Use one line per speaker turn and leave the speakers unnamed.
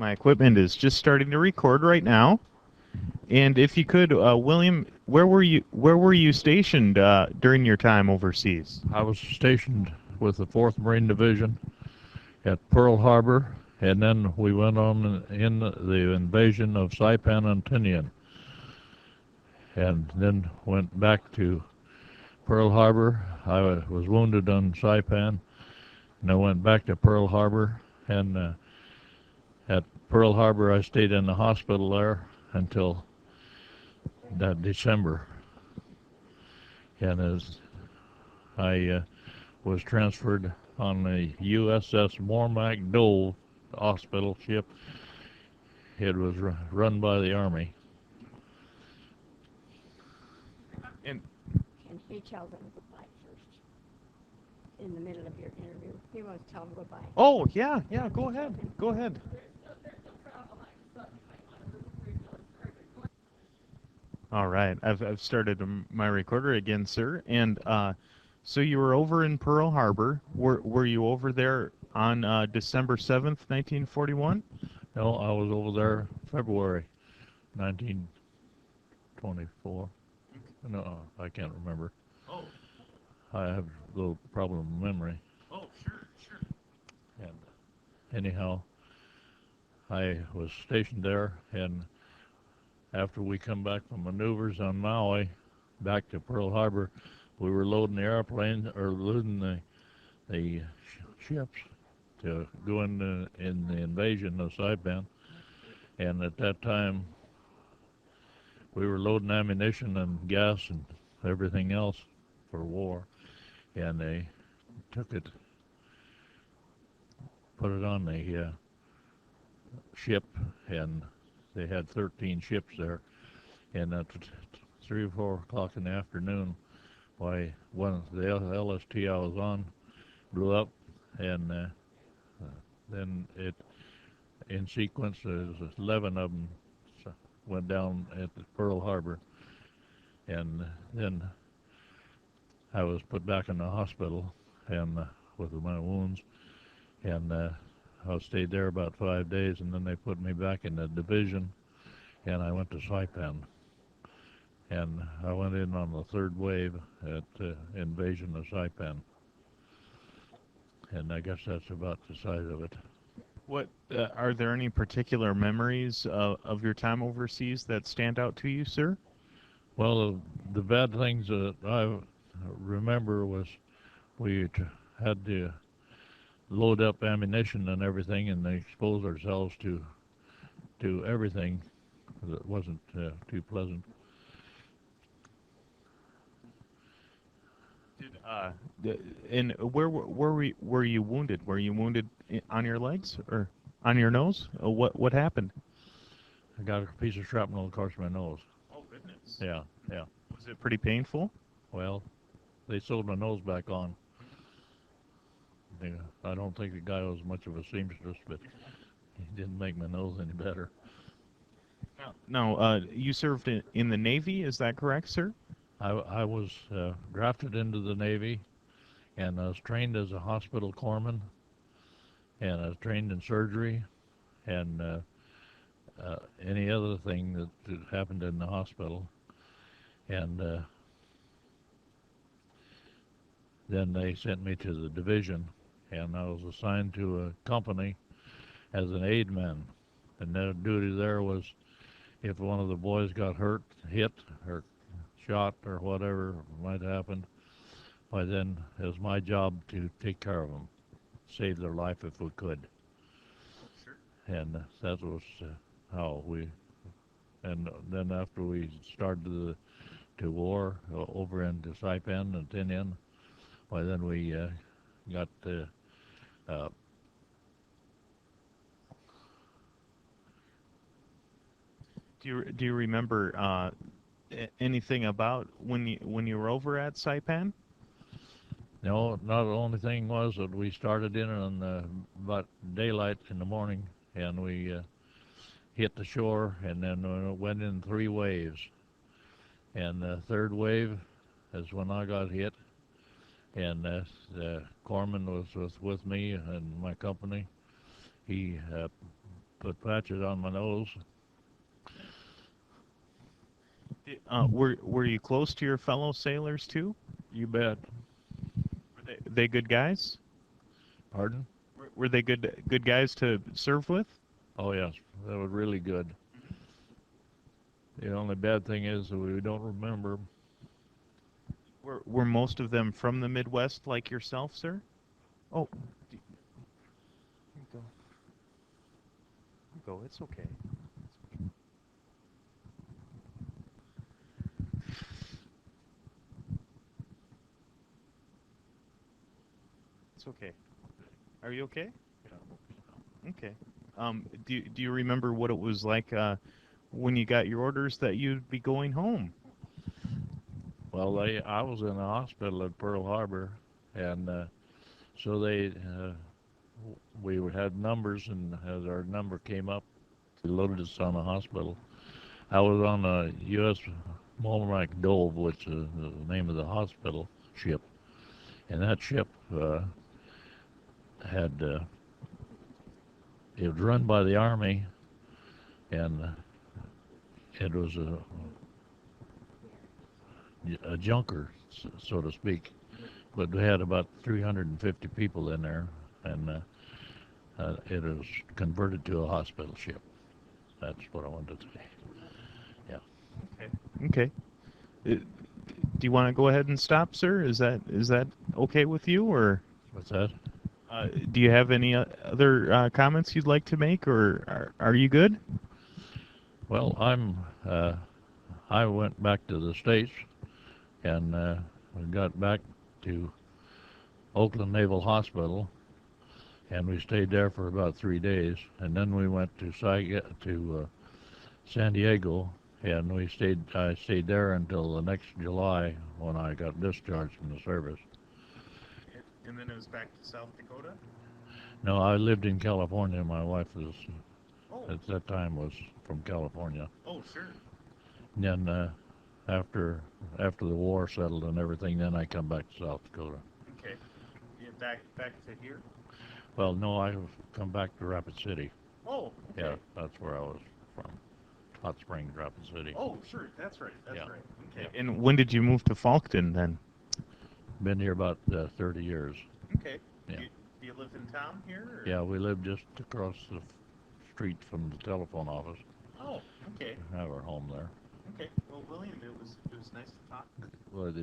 My equipment is just starting to record right now. And if you could, William, where were you stationed during your time overseas?
I was stationed with the 4th Marine Division at Pearl Harbor, and then we went on in the invasion of Saipan and Tinian, and then went back to Pearl Harbor. I was wounded on Saipan, and I went back to Pearl Harbor, and at Pearl Harbor I stayed in the hospital there until that December, and as I was transferred on the USS Mormac Dole hospital ship. It was run by the Army.
And
And he tells them goodbye first, in the middle of your interview. He wants to tell them goodbye.
oh yeah, go ahead, go ahead. All right, I've started my recorder again, sir. And so you were over in Pearl Harbor. Were you over there on December 7th, 1941?
No, I was over there February 1924. No, I can't remember.
Oh,
I have a little problem with memory.
oh, sure.
And anyhow, I was stationed there, and after we come back from maneuvers on Maui, back to Pearl Harbor, we were loading the airplane, or loading the ships to go in the invasion of Saipan. And at that time, we were loading ammunition and gas and everything else for war. And they took it, put it on the ship, and they had 13 ships there. And at 3 or 4 o'clock in the afternoon, why, one the LST I was on blew up, and then it, in sequence, there's 11 of them went down at the Pearl Harbor, and then I was put back in the hospital and with my wounds, and I stayed there about 5 days, and then they put me back in the division, and I went to Saipan. And I went in on the 3rd wave at invasion of Saipan. And I guess that's about the size of it.
What are there any particular memories of your time overseas that stand out to you, sir?
Well, the bad things that I remember was we had to load up ammunition and everything, and expose ourselves to everything that wasn't too pleasant.
And were you wounded? Were you wounded on your legs or on your nose? What happened?
I got a piece of shrapnel across my nose.
Oh goodness.
Yeah.
Was it pretty painful?
Well, they sewed my nose back on. Yeah, I don't think the guy was much of a seamstress, but he didn't make my nose any better.
Now, you served in the Navy, is that correct, sir?
I was drafted into the Navy, and I was trained as a hospital corpsman, and I was trained in surgery, and any other thing that happened in the hospital. And then they sent me to the division, and I was assigned to a company as an aid man. And their duty there was, if one of the boys got hurt, hit, or shot, or whatever might happen, by then it was my job to take care of them, save their life if we could.
Sure.
And that was how we. And then after we started to war over into Saipan and Tinian, by then we got
Do you remember anything about when you were over at Saipan?
no, not the only thing was that we started in on about daylight in the morning, and we hit the shore, and then went in 3 waves. And the 3rd wave is when I got hit, and the corpsman was with me and my company. He put patches on my nose.
Were you close to your fellow sailors too?
You bet.
They good guys?
Pardon?
Were they good guys to serve with?
Oh yes, that was really good. The only bad thing is that we don't remember 'em.
Were most of them from the Midwest like yourself, sir? Oh, here you go. Here you go. It's okay. It's okay. Are you okay? Okay. Do you remember what it was like when you got your orders that you'd be going home?
Well, I was in the hospital at Pearl Harbor, and so we had numbers, and as our number came up, they loaded us on the hospital. I was on a U.S. Mulmac Dove, which is the name of the hospital ship, and that ship had it was run by the Army, and it was a junker, so to speak. But we had about 350 people in there, and it was converted to a hospital ship. That's what I wanted to say.
Okay. Do you want to go ahead and stop, sir? Is that okay with you, or
What's that?
do you have any other comments you'd like to make, or are you good?
Well, I went back to the States, and we got back to Oakland Naval Hospital, and we stayed there for about 3 days, and then we went to San Diego, and I stayed there until the next July when I got discharged from the service.
And then it was back to South Dakota?
No, I lived in California. My wife
Oh,
at that time was from California.
oh, sure.
And then after the war settled and everything, then I come back to South Dakota.
Okay. Yeah, back to here?
Well, no, I've come back to Rapid City.
Oh, okay.
Yeah, that's where I was from. Hot Springs, Rapid City.
Oh, sure. That's right. That's
Yeah.
right. Okay. And when did you move to Falkton then?
Been here about 30 years.
Okay.
Yeah.
Do you live in town here? Or?
Yeah, we live just across the street from the telephone office.
Oh, okay.
We have our home there.
Okay. Well, William, it was nice to talk.
Well,